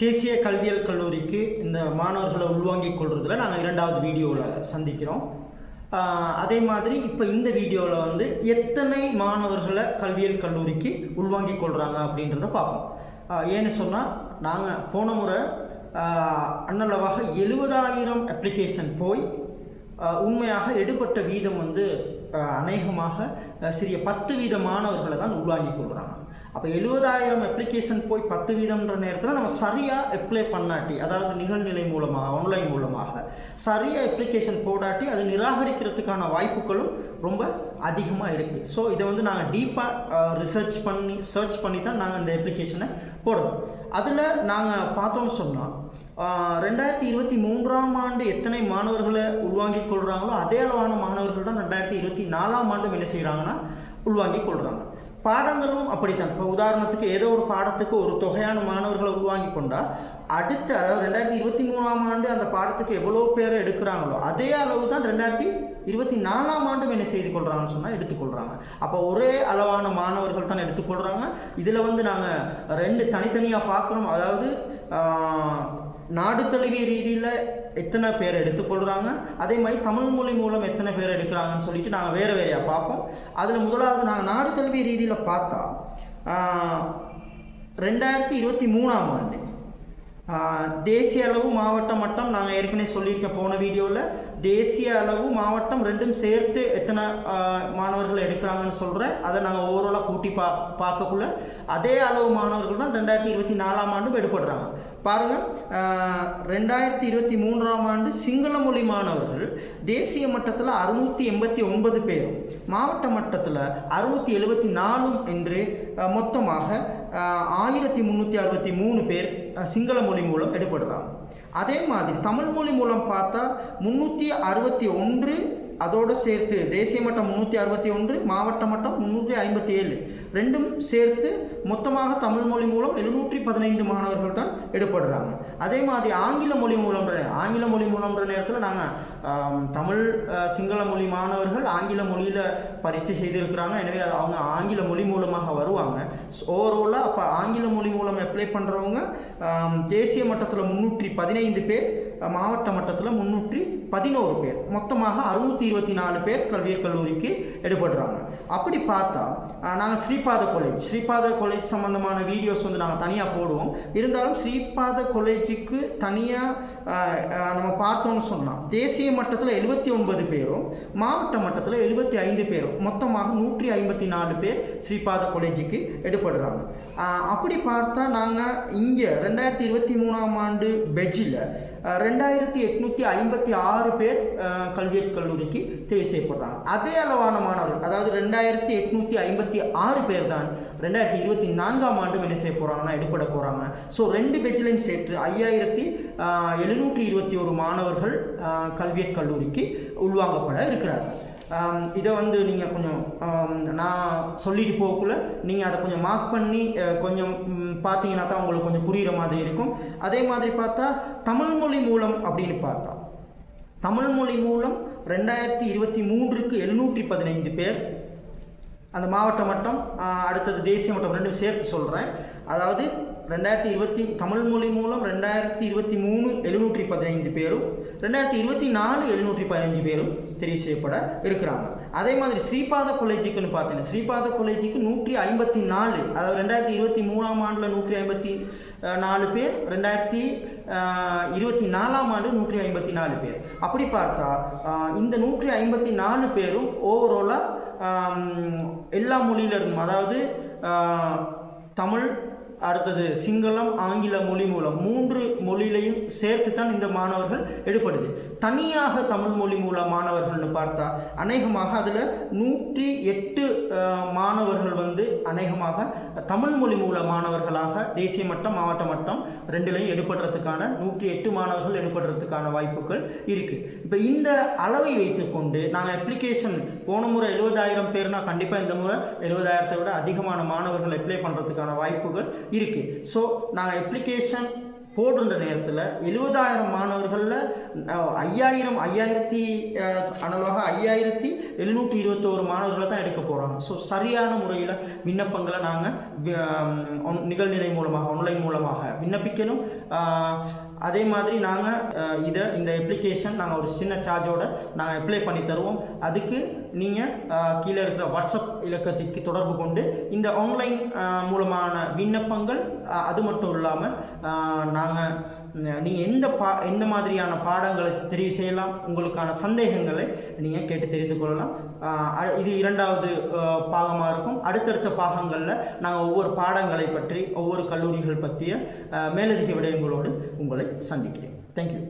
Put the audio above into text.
தேசிய கல்வியியல் கல்லூரிக்கு இந்த மாணவர்களை உள்வாங்கிக் கொள்றதுல நாங்கள் இரண்டாவது வீடியோவில் சந்திக்கிறோம். அதே மாதிரி இப்போ இந்த வீடியோவில் வந்து எத்தனை மாணவர்களை கல்வியியல் கல்லூரிக்கு உள்வாங்கிக் கொள்கிறாங்க அப்படின்றத பார்ப்போம். ஏன்னு சொன்னால் நாங்கள் போன முறை அன்னளவாக 70,000 அப்ளிகேஷன் போய் உண்மையாக எடுபட்ட வீதம் வந்து அநேகமாக சிறிய 10% மாணவர்களை தான் உள்வாங்கிக் கொள்கிறாங்க. அப்போ 70,000 அப்ளிகேஷன் போய் 10%ன்ற நேரத்தில் நம்ம சரியாக அப்ளை பண்ணாட்டி, அதாவது நிகழ்நிலை மூலமாக ஆன்லைன் மூலமாக சரியாக அப்ளிகேஷன் போடாட்டி அது நிராகரிக்கிறதுக்கான வாய்ப்புகளும் ரொம்ப அதிகமாக இருக்குது. ஸோ இதை வந்து நாங்கள் டீப்பாக சர்ச் பண்ணி தான் நாங்கள் இந்த அப்ளிகேஷனை போடுறோம். அதில் நாங்கள் பார்த்தோன்னு சொன்னால் 2023ஆம் ஆண்டு எத்தனை மாணவர்களை உள்வாங்கிக் கொள்கிறாங்களோ அதே அளவான மாணவர்கள் தான் 2024ஆம் ஆண்டு என்ன செய்கிறாங்கன்னா உள்வாங்கிக் கொள்கிறாங்க. பாடங்களும் அப்படித்தான். இப்போ உதாரணத்துக்கு ஏதோ ஒரு பாடத்துக்கு ஒரு தொகையான மாணவர்களை உள்வாங்கி கொண்டால் அடுத்த, அதாவது 2023ஆம் ஆண்டு அந்த பாடத்துக்கு எவ்வளோ பேரை எடுக்கிறாங்களோ அதே அளவு தான் 2024ஆம் ஆண்டும் என்ன செய்து கொள்கிறாங்கன்னு சொன்னால் எடுத்துக்கொள்கிறாங்க. அப்போ ஒரே அளவான மாணவர்கள் தான் எடுத்துக்கொள்கிறாங்க. இதில் வந்து நாங்கள் 2 தனித்தனியாக பார்க்குறோம். அதாவது நாடு தழுவிய ரீதியில் எத்தனை பேர் எடுத்துக்கொள்கிறாங்க, அதே மாதிரி தமிழ் மொழி மூலம் எத்தனை பேர் எடுக்கிறாங்கன்னு சொல்லிட்டு நாங்கள் வேறு வேறையாக பார்ப்போம். அதில் முதலாவது நாங்கள் நாடு தழுவிய ரீதியில் பார்த்தா 2023ஆம் ஆண்டு தேசிய அளவு மாவட்ட மட்டம் நாங்கள் ஏற்கனவே சொல்லியிருக்கேன் போன வீடியோவில். தேசிய அளவு மாவட்டம் ரெண்டும் சேர்த்து எத்தனை மாணவர்கள் எடுக்கிறாங்கன்னு சொல்கிறேன். அதை நாங்கள் ஓவராலாக கூட்டி பார்க்கக்குள்ள அதே அளவு மாணவர்கள் தான் 2024ஆம் ஆண்டும் எடுப்படுறாங்க. பாருங்கள், 2023ஆம் ஆண்டு சிங்கள மொழி மாணவர்கள் தேசிய மட்டத்தில் 689 பேரும் மாவட்ட மட்டத்தில் 674 என்று மொத்தமாக 1363 பேர் சிங்கள மொழி மூலம் எடுப்படுறாங்க. அதே மாதிரி தமிழ் மொழி மூலம் பார்த்தா 361, அதோடு சேர்த்து தேசிய மட்டம் 361, மாவட்ட மட்டம் 357, ரெண்டும் சேர்த்து மொத்தமாக தமிழ் மொழி மூலம் 715 மாணவர்கள் தான் எடுப்படுறாங்க. அதே மாதிரி ஆங்கில மொழி மூலம்ன்ற நேரத்தில் நாங்கள் தமிழ் சிங்கள மொழி மாணவர்கள் ஆங்கில மொழியில் பரீட்சை செய்திருக்கிறாங்க. எனவே அவங்க ஆங்கில மொழி மூலமாக வருவாங்க. ஓவராலாக அப்போ ஆங்கில மொழி மூலம் அப்ளை பண்ணுறவங்க தேசிய மட்டத்தில் 315 பேர், மாவட்ட மட்டத்தில் 311 பேர், மொத்தமாக 624 பேர் கல்வியியல் கல்லூரிக்கு எடுப்படுறாங்க. அப்படி பார்த்தா நாங்கள் ஸ்ரீபாத காலேஜ் சம்பந்தமான வீடியோஸ் வந்து நாங்கள் தனியாக போடுவோம். இருந்தாலும் ஸ்ரீபாத காலேஜுக்கு தனியாக நம்ம பார்த்தோன்னு சொன்னால் தேசிய மட்டத்தில் 79 பேரும் மாவட்ட மட்டத்தில் 75 பேரும் மொத்தமாக 154 பேர் ஸ்ரீபாத காலேஜுக்கு எடுப்படுறாங்க. அப்படி பார்த்தா நாங்கள் இங்கே 2023ஆம் ஆண்டு பெஜில் 2856 பேர் கல்வியியல் கல்லூரிக்கு தெரிவு செய்யப்படுறாங்க. அதே அளவான மாணவர்கள், அதாவது 2856 பேர் தான் 2024ஆம் ஆண்டு என்ன செய்ய போகிறாங்கன்னா எடுப்பட போகிறாங்க. ஸோ 2 பெஜ்லையும் சேர்த்து 5721 மாணவர்கள் கல்வியியல் கல்லூரிக்கு உள்வாங்கப்பட இருக்கிறார்கள். இதை வந்து நீங்கள் கொஞ்சம் நான் சொல்லிட்டு போகக்குள்ள நீங்கள் அதை கொஞ்சம் மார்க் பண்ணி கொஞ்சம் பார்த்தீங்கன்னா தான் உங்களுக்கு கொஞ்சம் புரிகிற மாதிரி இருக்கும். அதே மாதிரி பார்த்தா தமிழ் மொழி மூலம் அப்படின்னு பார்த்தா தமிழ் மொழி மூலம் 2023க்கு 715 பேர், அந்த மாவட்ட மட்டம் அடுத்தது தேசிய மட்டம் ரெண்டும் சேர்த்து சொல்கிறேன். அதாவது 2020 தமிழ் மொழி மூலம் 2023 715 பேரும் 2024 715 பேரும் தெரிவு செய்யப்பட இருக்கிறாங்க. அதே மாதிரி ஸ்ரீபாத காலேஜுக்குன்னு பார்த்தீங்கன்னா ஸ்ரீபாத காலேஜுக்கு 154, அதாவது 2023ஆம் ஆண்டில் 154 பேர், 2024ஆம் ஆண்டு 154 பேர். அப்படி பார்த்தா இந்த 154 பேரும் ஓவராலாக எல்லா மொழியிலிருந்தும், அதாவது தமிழ், அடுத்தது சிங்களம், ஆங்கில மொழி மூலம் 3 மொழியிலையும் சேர்த்து தான் இந்த மாணவர்கள் எடுப்படுது. தனியாக தமிழ் மொழி மூல மாணவர்கள்னு பார்த்தா அநேகமாக அதில் 108 மாணவர்கள் வந்து அநேகமாக தமிழ் மொழி மூல மாணவர்களாக தேசிய மட்டம் மாவட்ட மட்டம் ரெண்டுலையும் எடுப்படுறதுக்கான 108 மாணவர்கள் எடுப்படுறதுக்கான வாய்ப்புகள் இருக்குது. இப்போ இந்த அளவை வைத்துக்கொண்டு நாங்கள் அப்ளிகேஷன் போன முறை 70,000 பேர்னா கண்டிப்பாக இந்த முறை 70,000 விட அதிகமான மாணவர்கள் அப்ளை பண்ணுறதுக்கான வாய்ப்புகள் இருக்குது. ஸோ நாங்கள் அப்ளிகேஷன் போடுற நேரத்தில் 70,000 மாணவர்களில் 5000 அனலாக 5721 மாணவர்களை தான் எடுக்க போகிறாங்க. ஸோ சரியான முறையில் விண்ணப்பங்களை நாங்கள் நிகழ்நிலை மூலமாக ஆன்லைன் மூலமாக விண்ணப்பிக்கணும். அதே மாதிரி நாங்கள் இந்த அப்ளிகேஷன் நாங்கள் ஒரு சின்ன சார்ஜோடு நாங்கள் அப்ளை பண்ணி தருவோம். அதுக்கு நீங்கள் கீழே இருக்கிற வாட்ஸ்அப் இலக்கத்திற்கு தொடர்பு கொண்டு இந்த ஆன்லைன் மூலமான விண்ணப்பங்கள், அது மட்டும் இல்லாமல் நீங்கள் எந்த மாதிரியான பாடங்களை தெரிவு செய்யலாம், உங்களுக்கான சந்தேகங்களை நீங்கள் கேட்டு தெரிந்து கொள்ளலாம். இது 2வது பாகமாக இருக்கும். அடுத்தடுத்த பாகங்களில் நாங்கள் ஒவ்வொரு பாடங்களை பற்றி, ஒவ்வொரு கல்லூரிகள் பற்றிய மேலதிக விடயங்களோடு உங்களை சந்திக்கிறேன். தேங்க்யூ.